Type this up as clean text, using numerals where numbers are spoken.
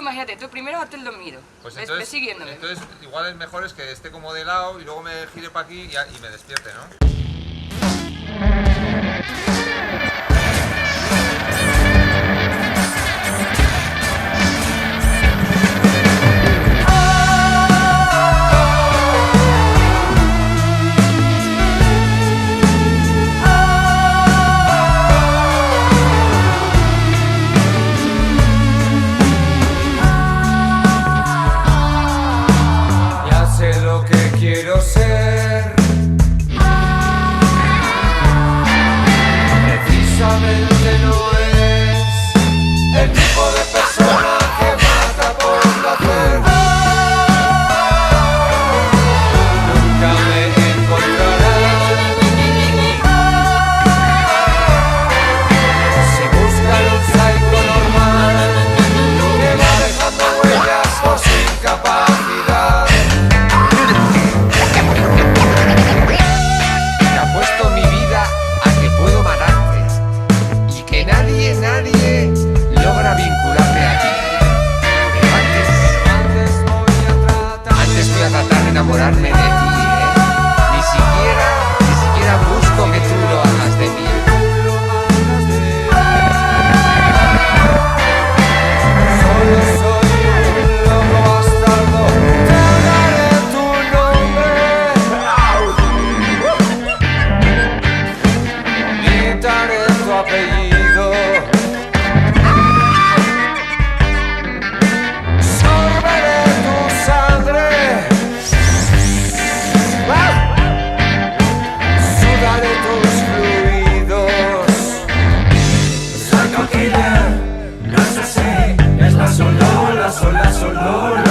imagínate, tú primero hazte el dormido. Pues Ves entonces, siguiéndome. entonces igual es mejor es que esté como de lado y luego me gire para aquí y me despierte, ¿no? Quiero ser precisamente no es el tipo de persona que mata por placer. Nunca me encontrarán si buscan un psycho normal que va dejando huellas por su incapacidad. Nadie logra vincularme a ti. Pero antes voy a tratar de enamorarme de ti, Ni siquiera busco que tú lo hagas de mí. Solo soy un loco bastardo, te daré tu nombre, gritaré tu apellido. No es así, es la solo,